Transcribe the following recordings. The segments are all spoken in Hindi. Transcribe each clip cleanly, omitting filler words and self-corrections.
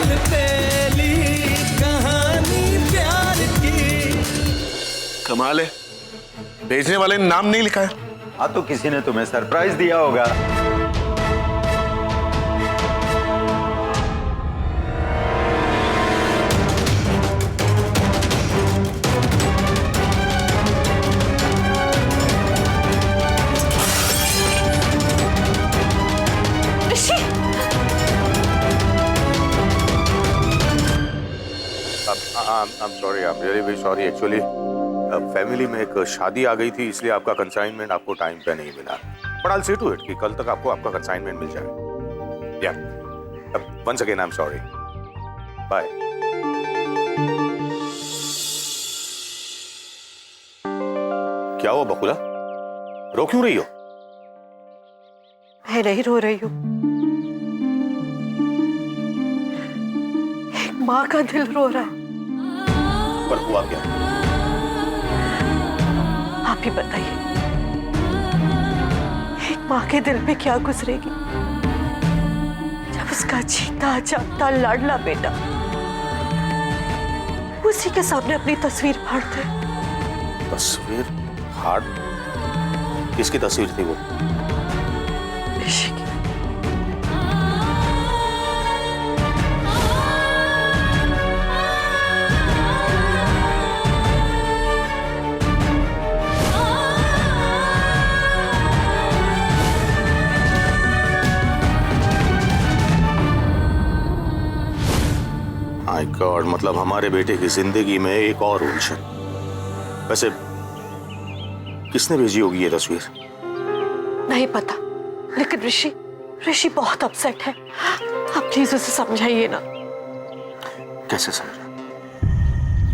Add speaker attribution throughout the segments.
Speaker 1: पहली कहानी प्यार की।
Speaker 2: कमाल है, भेजने वाले ने नाम नहीं लिखा है।
Speaker 3: हाँ, तो किसी ने तुम्हें सरप्राइज दिया होगा।
Speaker 4: I'm sorry, I'm really very sorry. Actually, family में एक शादी आ गई थी, इसलिए आपका कंसाइनमेंट आपको टाइम पे नहीं मिला। But I'll see to it कि कल तक आपको आपका कंसाइनमेंट मिल जाए। Yeah. Once again, I'm sorry. Bye. क्या हुआ बकुला? रो क्यों रही हो?
Speaker 5: मैं नहीं रो रही हूँ, एक माँ का दिल रो रहा है।
Speaker 4: पर हुआ क्या?
Speaker 5: आप ही बताइए, एक माँ के दिल पे क्या गुजरेगी जब उसका जीता जागता लाडला बेटा उसी के सामने अपनी तस्वीर फाड़ दे।
Speaker 4: तस्वीर फाड़? किसकी तस्वीर थी वो?
Speaker 5: ऋषि की।
Speaker 4: माय गॉड, मतलब हमारे बेटे की जिंदगी में एक और उलझन। वैसे किसने भेजी होगी ये तस्वीर?
Speaker 5: नहीं पता, लेकिन ऋषि बहुत अपसेट है। आप प्लीज उसे समझाइए ना।
Speaker 4: कैसे समझा?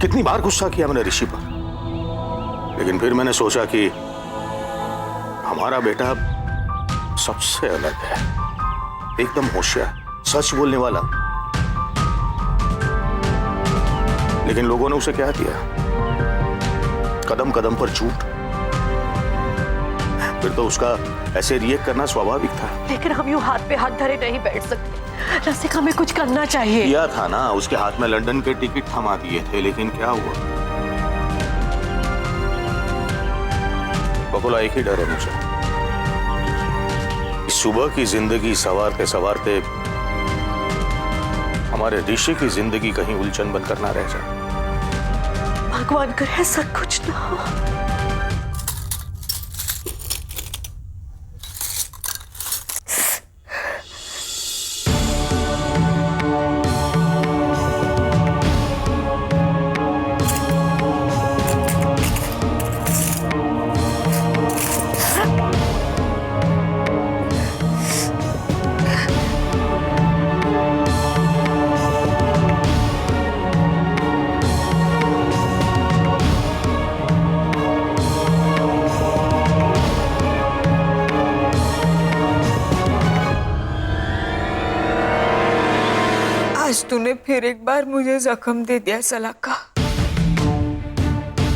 Speaker 4: कितनी बार गुस्सा किया मैंने ऋषि पर, लेकिन फिर मैंने सोचा कि हमारा बेटा सबसे अलग है, एकदम होशियार, सच बोलने वाला। लेकिन लोगों ने उसे क्या दिया? कदम कदम पर झूठ। फिर तो उसका ऐसे रिएक्ट करना स्वाभाविक था।
Speaker 5: लेकिन हम यूं हाथ पे हाथ धरे नहीं बैठ सकते। रसिक, हमें कुछ करना चाहिए।
Speaker 4: किया था ना, उसके हाथ में लंदन के टिकट थमा दिए थे, लेकिन क्या हुआ? बकुला, एक ही डर है मुझे, सुबह की जिंदगी संवारते संवारते हमारे ऋषि की जिंदगी कहीं उलझन बनकर ना रह जाए।
Speaker 5: भगवान करे ऐसा कुछ ना हो।
Speaker 6: आज तूने फिर एक बार मुझे जख्म दे दिया सलाका।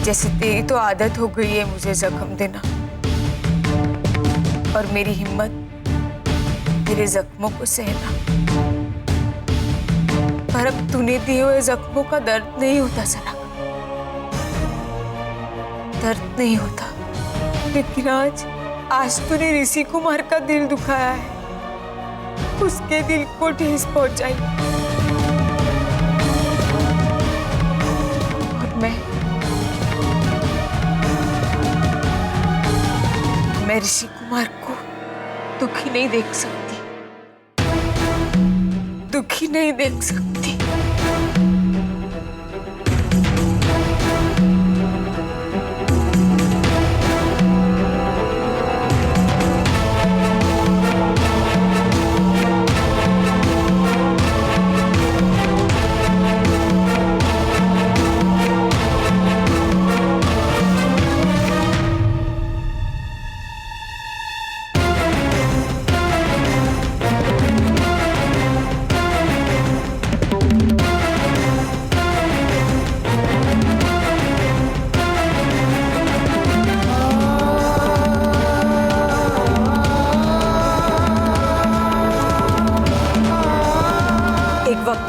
Speaker 6: जैसे तेरी तो आदत हो गई है मुझे जख्म देना, और मेरी हिम्मत तेरे जख्मों को सहना। पर अब तूने दिए हुए जख्मों का दर्द नहीं होता सलाका, दर्द नहीं होता। लेकिन आज तूने ऋषि कुमार का दिल दुखाया है, उसके दिल को ठेस पहुंचाई। मैं ऋषि कुमार को दुखी नहीं देख सकती, दुखी नहीं देख सकती।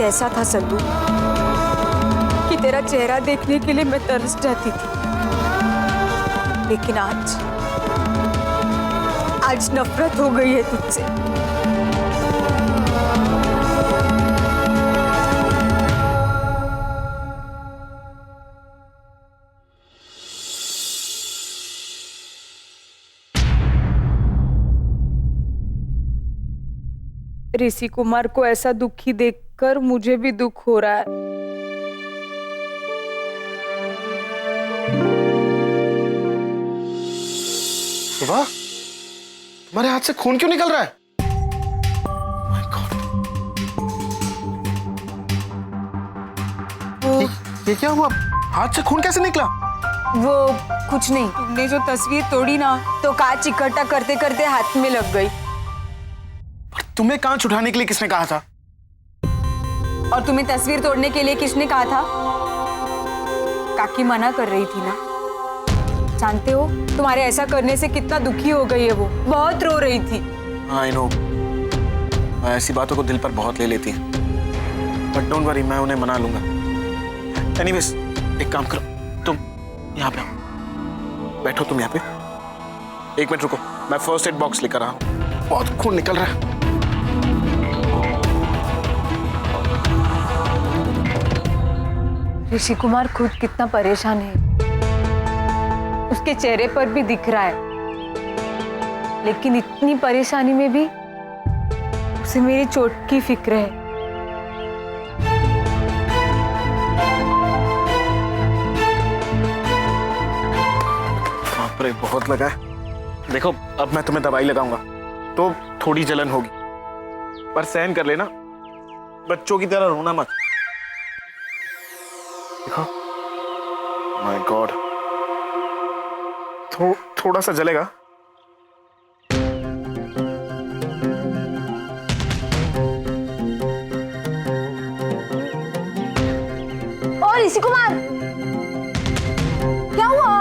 Speaker 6: ऐसा था सल्लू कि तेरा चेहरा देखने के लिए मैं तरस जाती थी, लेकिन आज नफरत हो गई है तुझसे। ऋषि कुमार को ऐसा दुखी देखकर मुझे भी दुख हो रहा है।
Speaker 2: सुबह, तुम्हारे हाथ से खून क्यों निकल रहा है? My God. ये क्या हुआ? हाथ से खून कैसे निकला?
Speaker 6: वो कुछ नहीं, तुमने जो तस्वीर तोड़ी ना तो कांच इकट्ठा करते करते हाथ में लग गई।
Speaker 2: तुम्हें कांच उठाने के लिए किसने कहा था?
Speaker 6: और तुम्हें तस्वीर तोड़ने के लिए किसने कहा था? काकी मना कर रही थी ना। जानते हो तुम्हारे ऐसा करने से कितना दुखी हो गई है वो, बहुत रो रही थी।
Speaker 2: आई नो, ऐसी बातों को दिल पर बहुत ले लेती है, बट डोंट वरी, मैं उन्हें मना लूंगा। एनीवेज, एक काम करो, तुम यहाँ पे आओ, बैठो तुम यहाँ पे। एक मिनट रुको, मैं फर्स्ट एड बॉक्स लेकर आ रहा हूँ, बहुत खून निकल रहा है।
Speaker 6: ऋषि कुमार खुद कितना परेशान है, उसके चेहरे पर भी दिख रहा है, लेकिन इतनी परेशानी में भी उसे मेरी चोट की फिक्र है।
Speaker 2: बाप रे, बहुत लगा है। देखो, अब मैं तुम्हें दवाई लगाऊंगा तो थोड़ी जलन होगी, पर सहन कर लेना, बच्चों की तरह रोना मत। देखो, माय गॉड, थोड़ा सा जलेगा।
Speaker 7: और ऋषि कुमार, क्या हुआ?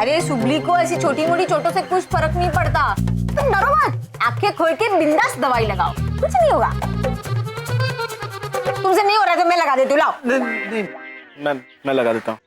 Speaker 7: अरे सुबली को ऐसी छोटी मोटी चोटों से कुछ फर्क नहीं पड़ता, तुम डरो मत, आंखें खोल के बिंदास दवाई लगाओ, कुछ नहीं होगा। तुमसे नहीं हो रहा तो मैं लगा देती हूँ, लाओ।
Speaker 2: नहीं, मैं लगा देता हूँ।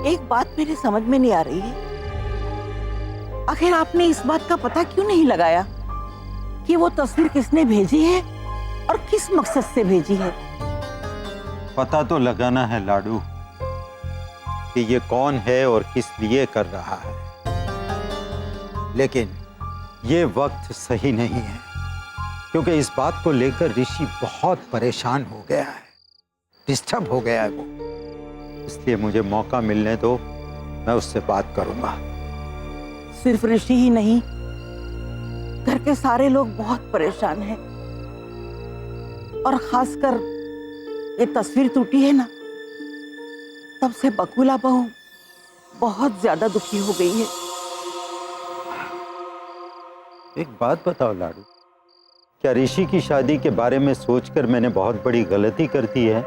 Speaker 8: एक बात मेरे समझ में नहीं आ रही है, आखिर आपने इस बात का पता क्यों नहीं लगाया कि वो तस्वीर किसने भेजी है और किस मकसद से भेजी है?
Speaker 3: पता तो लगाना है लाडू कि ये कौन है और किस लिए कर रहा है, लेकिन ये वक्त सही नहीं है, क्योंकि इस बात को लेकर ऋषि बहुत परेशान हो गया है, डिस्टर्ब हो गया है वो। इसलिए मुझे मौका मिलने दो, मैं उससे बात करूंगा।
Speaker 8: सिर्फ ऋषि ही नहीं, घर के सारे लोग बहुत परेशान हैं, और खासकर ये तस्वीर टूटी है ना, तब से बकुला बहू बहुत ज्यादा दुखी हो गई है।
Speaker 3: एक बात बताओ लाडू, क्या ऋषि की शादी के बारे में सोचकर मैंने बहुत बड़ी गलती कर दी है?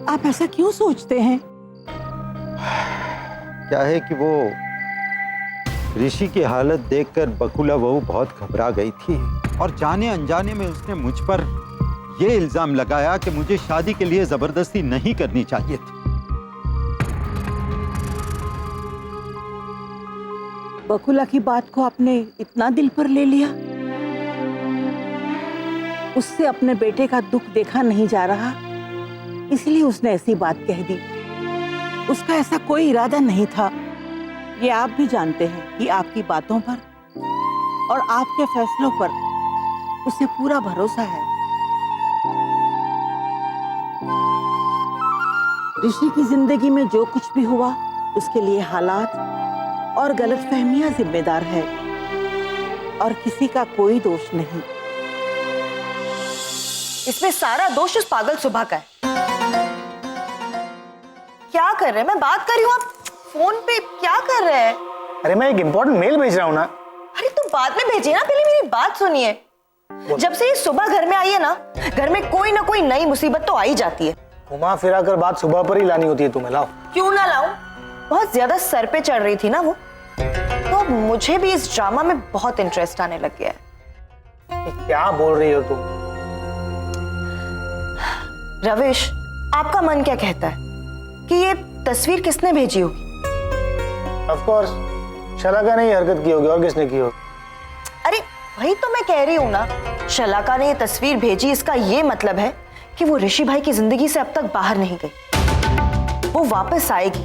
Speaker 8: आप ऐसा क्यों सोचते हैं?
Speaker 3: क्या है कि वो ऋषि की हालत देखकर बकुला बहू बहुत घबरा गई थी, और जाने अनजाने में उसने मुझ पर यह इल्जाम लगाया कि मुझे शादी के लिए जबरदस्ती नहीं करनी चाहिए थी।
Speaker 8: बकुला की बात को आपने इतना दिल पर ले लिया? उससे अपने बेटे का दुख देखा नहीं जा रहा, इसलिए उसने ऐसी बात कह दी। उसका ऐसा कोई इरादा नहीं था। ये आप भी जानते हैं कि आपकी बातों पर और आपके फैसलों पर उसे पूरा भरोसा है। ऋषि की जिंदगी में जो कुछ भी हुआ उसके लिए हालात और गलतफहमियां जिम्मेदार है और किसी का कोई दोष नहीं।
Speaker 7: इसमें सारा दोष उस पागल सुबह का है। क्या कर रहे हैं? मैं बात कर रही हूँ, आप फोन पे क्या कर रहे हैं?
Speaker 2: अरे मैं एक इम्पोर्टेंट मेल भेज रहा हूँ ना।
Speaker 7: अरे तो बाद में भेजिए ना, पहले मेरी बात सुनिए। जब से ये सुबह घर में आई है ना, घर में कोई ना कोई नई मुसीबत तो आ ही जाती है।
Speaker 2: घुमा फिरा कर बात सुबह पर ही लानी होती है तुम्हें। लाओ।
Speaker 7: क्यों ना लाऊं? बहुत ज्यादा सर पे चढ़ रही थी ना वो, तो अब मुझे भी इस ड्रामा में बहुत इंटरेस्ट आने लग गया है।
Speaker 2: क्या बोल रही हो तुम?
Speaker 7: रविश, आपका मन क्या कहता है कि ये तस्वीर किसने भेजी होगी?
Speaker 2: ऑफ कोर्स शलाका ने ही हरकत की होगी, और किसने की होगी?
Speaker 7: अरे वही तो मैं कह रही हूं ना, शलाका ने ये तस्वीर भेजी, इसका ये मतलब है कि वो ऋषि भाई की जिंदगी से अब तक बाहर नहीं गई। वो वापस आएगी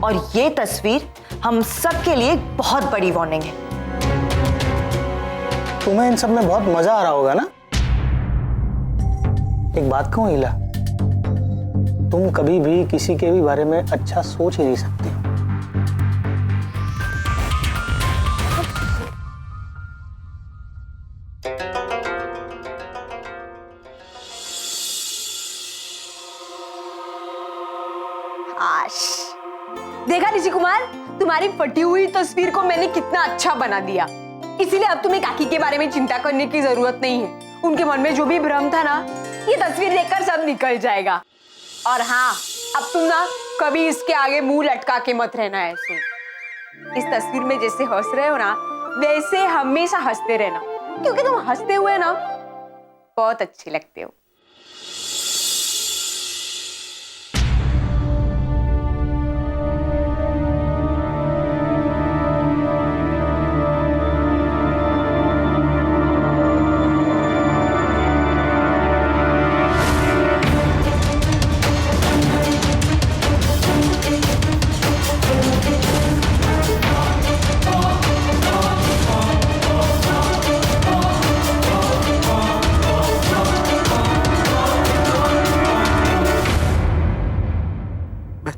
Speaker 7: और ये तस्वीर हम सब के लिए एक बहुत बड़ी वार्निंग है।
Speaker 2: तुम्हें इन सब में बहुत मजा आ रहा होगा ना? एक बात कहूं हीला, तुम कभी भी किसी के भी बारे में अच्छा सोच ही नहीं सकती।
Speaker 6: देखा ऋषि कुमार, तुम्हारी फटी हुई तस्वीर को मैंने कितना अच्छा बना दिया। इसीलिए अब तुम्हें काकी के बारे में चिंता करने की जरूरत नहीं है। उनके मन में जो भी भ्रम था ना, ये तस्वीर देखकर सब निकल जाएगा। और हाँ, अब तुम ना कभी इसके आगे मुंह लटका के मत रहना ऐसे। इस तस्वीर में जैसे हंस रहे हो ना, वैसे हमेशा हंसते रहना, क्योंकि तुम हंसते हुए ना बहुत अच्छे लगते हो।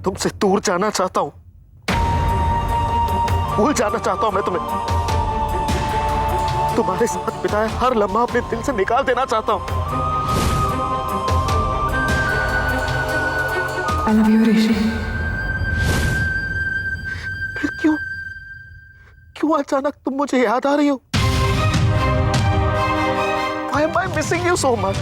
Speaker 2: तुमसे दूर जाना चाहता हूं, भूल जाना चाहता हूं मैं तुम्हें। तुम्हारे साथ बिताया हर लम्हा अपने दिल से निकाल देना चाहता हूं।
Speaker 6: I love you, ऋषि।
Speaker 2: फिर क्यों अचानक तुम मुझे याद आ रही हो? Why am I missing you so much?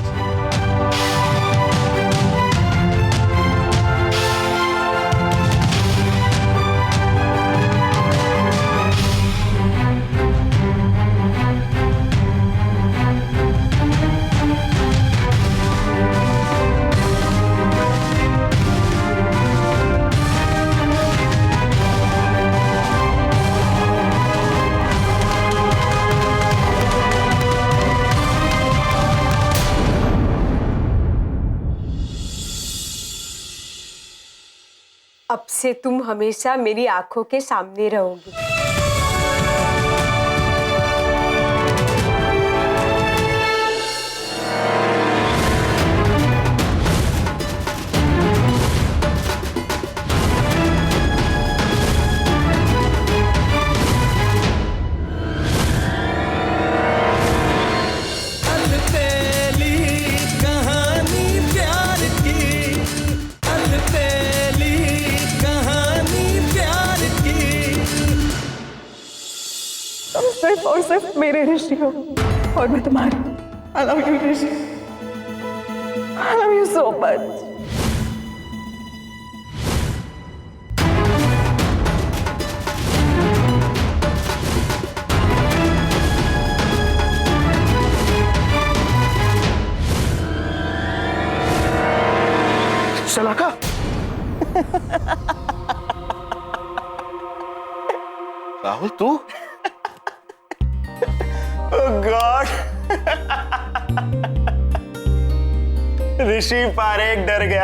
Speaker 6: अब से तुम हमेशा मेरी आंखों के सामने रहोगी।
Speaker 1: अलबेली कहानी प्यार की, अलबेली कहानी प्यार की।
Speaker 5: तुम सिर्फ और सिर्फ मेरे ऋषि हो और मैं तुम्हारी। I love you, Rishi. I love you so much।
Speaker 2: शलाका, राहुल तू?
Speaker 9: गॉड ऋषि पारेख डर गया।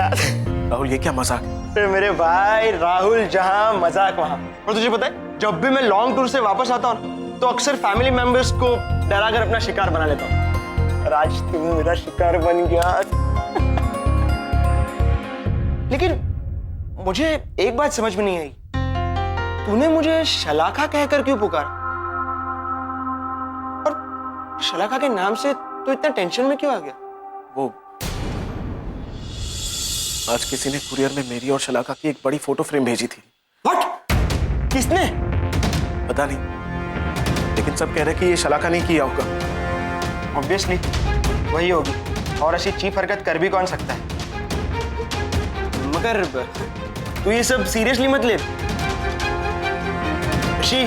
Speaker 2: राहुल ये क्या मजाक है?
Speaker 9: अरे मेरे भाई, राहुल जहां मजाक वहां। और तुझे पता है, जब भी मैं लॉन्ग टूर से वापस आता हूँ तो अक्सर फैमिली मेंबर्स को डराकर अपना शिकार बना लेता हूँ। और आज तू मेरा शिकार बन गया। लेकिन मुझे एक बात समझ में नहीं आई, तूने मुझे शलाका कहकर क्यों पुकारा? और शलाका के नाम से तू इतना टेंशन में क्यों आ गया?
Speaker 2: वो आज किसी ने कुरियर में मेरी और शलाका की एक बड़ी फोटो फ्रेम भेजी थी।
Speaker 9: What? किसने?
Speaker 2: पता नहीं, लेकिन सब कह रहे हैं कि ये शलाका नहीं किया होगा।
Speaker 9: ऑब्वियसली वही होगी, और ऐसी चीप हरकत कर भी कौन सकता है। मगर तू ये सब सीरियसली मत ले। ऋषि,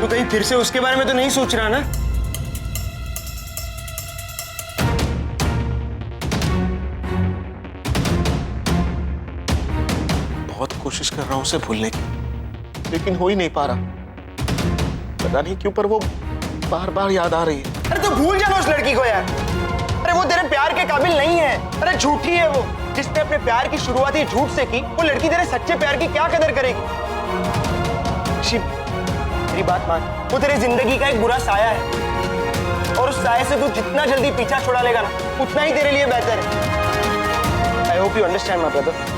Speaker 9: तू कहीं फिर से उसके बारे में तो नहीं सोच रहा ना?
Speaker 2: बहुत कोशिश कर रहा हूं उसे भूलने की, लेकिन हो ही नहीं पा रहा। पता नहीं क्यों, पर वो बार बार याद आ रही है।
Speaker 9: अरे तो भूल जा उस लड़की को यार। अरे वो तेरे प्यार के काबिल नहीं है। अरे झूठी है वो। जिसने अपने प्यार की शुरुआत ही झूठ से की, वो लड़की तेरे सच्चे प्यार की क्या कदर करेगी? शिव, मेरी बात मान, वो तेरी जिंदगी का एक बुरा साया है, और उस साये से तू जितना जल्दी पीछा छुड़ा लेगा ना, उतना ही तेरे लिए बेहतर है। I hope you understand my brother.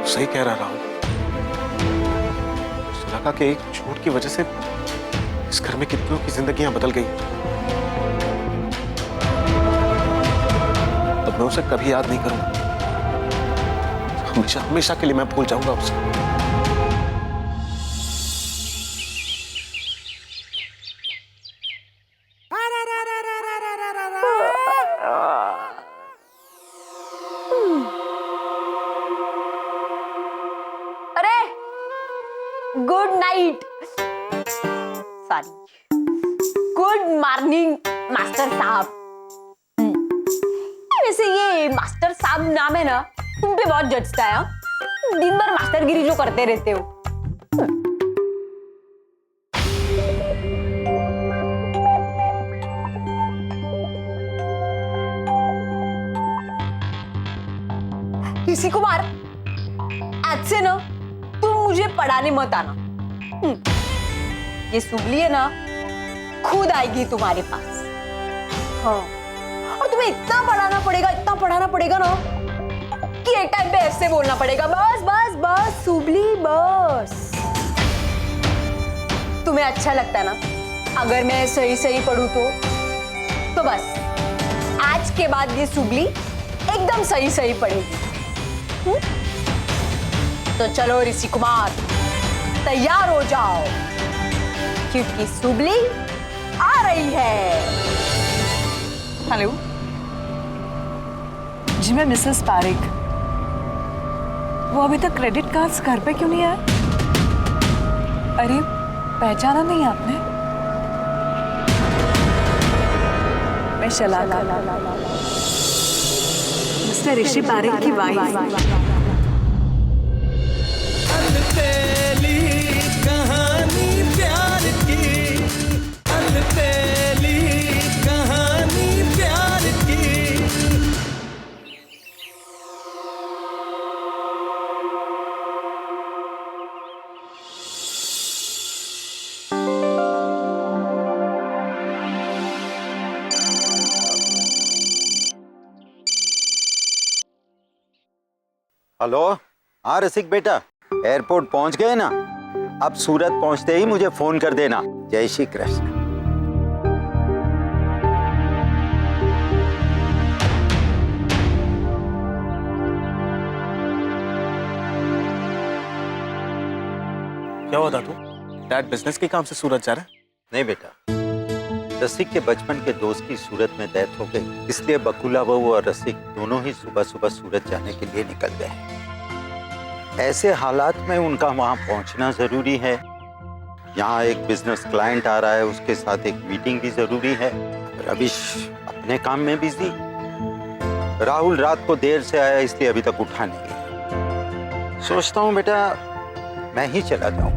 Speaker 2: सही कह रहा राहुल, शलाका के एक झूठ की वजह से इस घर में कितनों की जिंदगियां बदल गई। अब मैं उसे कभी याद नहीं करूंगा। हमेशा हमेशा के लिए मैं भूल जाऊंगा उसे।
Speaker 6: Good night, sorry, good morning master साहब। वैसे ये मास्टर साहब नाम है ना, तुम पे बहुत जचता है। दिन भर मास्टरगिरी जो करते रहते हो। ऋषि कुमार, आज से ना तुम मुझे पढ़ाने मत आना। ये सुगली है ना, खुद आएगी तुम्हारे पास। हाँ, और तुम्हें इतना पढ़ाना पड़ेगा ना कि एक टाइम पे ऐसे बोलना पड़ेगा, बस बस बस सुगली बस। तुम्हें अच्छा लगता है ना अगर मैं सही सही पढ़ूं तो बस आज के बाद ये सुगली एकदम सही सही पढ़ेगी। तो चलो ऋषि कुमार, तैयार हो जाओ, क्योंकि सुगली आ रही है।
Speaker 5: हेलो जी, मैं मिसेस पारेख। वो अभी तक क्रेडिट कार्ड्स घर पे क्यों नहीं आया? अरे पहचाना नहीं आपने? मैं शलाका, मिस्टर ऋषि पारेख की वाइफ।
Speaker 1: अलबेली कहानी प्यार की, अलबेली कहानी प्यार की।
Speaker 3: हेलो, हाँ रसिक बेटा, एयरपोर्ट पहुंच गए ना? अब सूरत पहुंचते ही मुझे फोन कर देना। जय श्री कृष्ण।
Speaker 2: क्या हुआ दादू? डैड बिजनेस के काम से सूरत जा रहे हैं?
Speaker 3: नहीं बेटा, रसिक के बचपन के दोस्त की सूरत में डेथ हो गई, इसलिए बकुला बहू और रसिक दोनों ही सुबह सुबह सूरत जाने के लिए निकल गए। ऐसे हालात में उनका वहां पहुंचना जरूरी है। यहाँ एक बिजनेस क्लाइंट आ रहा है, उसके साथ एक मीटिंग भी जरूरी है। रविश, अब अपने काम में बिजी। राहुल रात को देर से आया इसलिए अभी तक उठा नहीं। सोचता हूँ बेटा मैं ही चला जाऊं।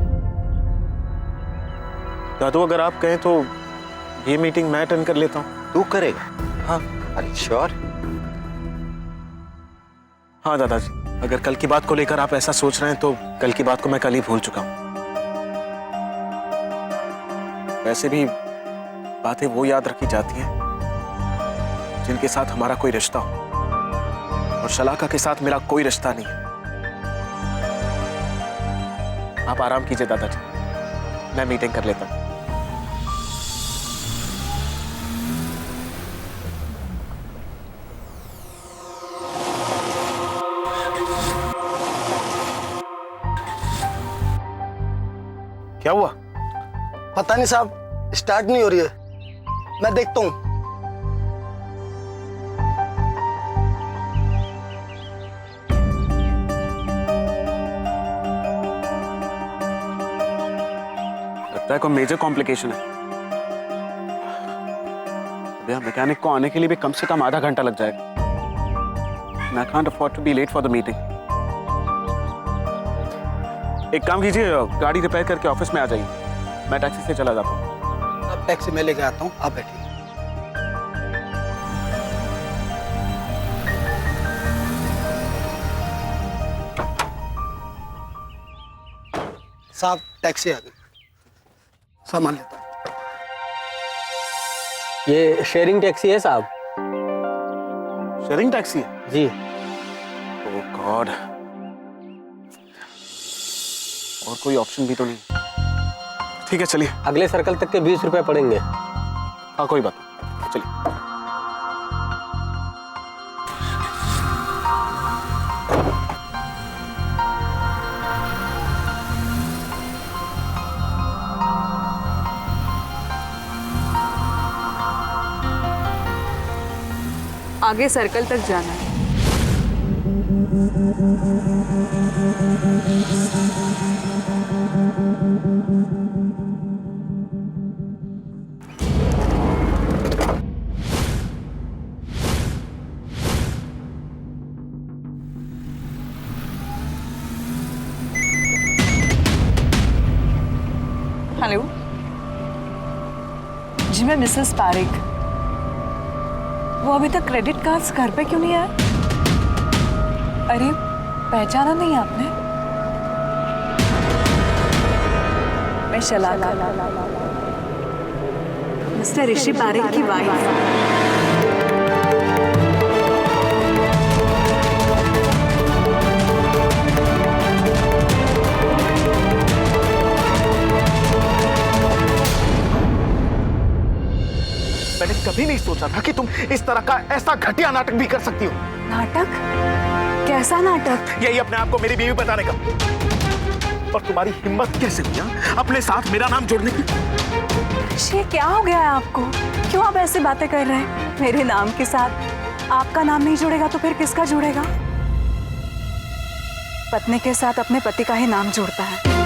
Speaker 2: दादू अगर आप कहें तो ये मीटिंग मैं अटेंड कर लेता हूँ।
Speaker 3: तू करेगा?
Speaker 2: हाँ।
Speaker 3: अरे श्योर?
Speaker 2: हाँ दादाजी, अगर कल की बात को लेकर आप ऐसा सोच रहे हैं तो कल की बात को मैं कल ही भूल चुका हूँ। वैसे भी बातें वो याद रखी जाती हैं जिनके साथ हमारा कोई रिश्ता हो, और शलाका के साथ मेरा कोई रिश्ता नहीं है। आप आराम कीजिए दादाजी, मैं मीटिंग कर लेता हूँ। क्या हुआ?
Speaker 9: पता नहीं साहब, स्टार्ट नहीं हो रही है। मैं देखता हूँ।
Speaker 2: लगता है कोई मेजर कॉम्प्लिकेशन है। भैया मैकेनिक को आने के लिए भी कम से कम आधा घंटा लग जाएगा। I can't afford to be late for the meeting. एक काम कीजिए, गाड़ी रिपेयर करके ऑफिस में आ जाइए, मैं टैक्सी से चला जाता हूँ।
Speaker 9: अब टैक्सी में लेके आता हूँ, आप बैठिए। साहब टैक्सी आ गई, सामान लेता हूँ।
Speaker 10: ये शेयरिंग टैक्सी है साहब।
Speaker 2: शेयरिंग टैक्सी है?
Speaker 10: जी।
Speaker 2: ओह गॉड, और कोई ऑप्शन भी तो नहीं। ठीक है चलिए।
Speaker 10: अगले सर्कल तक के 20 रुपए पड़ेंगे।
Speaker 2: हाँ कोई बात नहीं, चलिए।
Speaker 6: आगे सर्कल तक जाना है।
Speaker 5: हेलो जी, मैं मिसेस पारिक। वो अभी तक क्रेडिट कार्ड्स घर पे क्यों नहीं आए? अरे पहचाना नहीं आपने? मैं शलाका, मिस्टर ऋषि पारिक की वाइफ।
Speaker 2: मैंने कभी नहीं सोचा था कि तुम इस तरह का ऐसा घटिया नाटक भी कर सकती हो।
Speaker 6: नाटक? कैसा नाटक?
Speaker 2: यही अपने आप को मेरी बीवी बताने का। और तुम्हारी हिम्मत कैसे हुई अपने साथ मेरा नाम जोड़ने की?
Speaker 5: ये क्या हो गया है आपको? क्यों आप ऐसी बातें कर रहे हैं? मेरे नाम के साथ आपका नाम नहीं जुड़ेगा तो फिर किसका जुड़ेगा? पत्नी के साथ अपने पति का ही नाम जुड़ता है।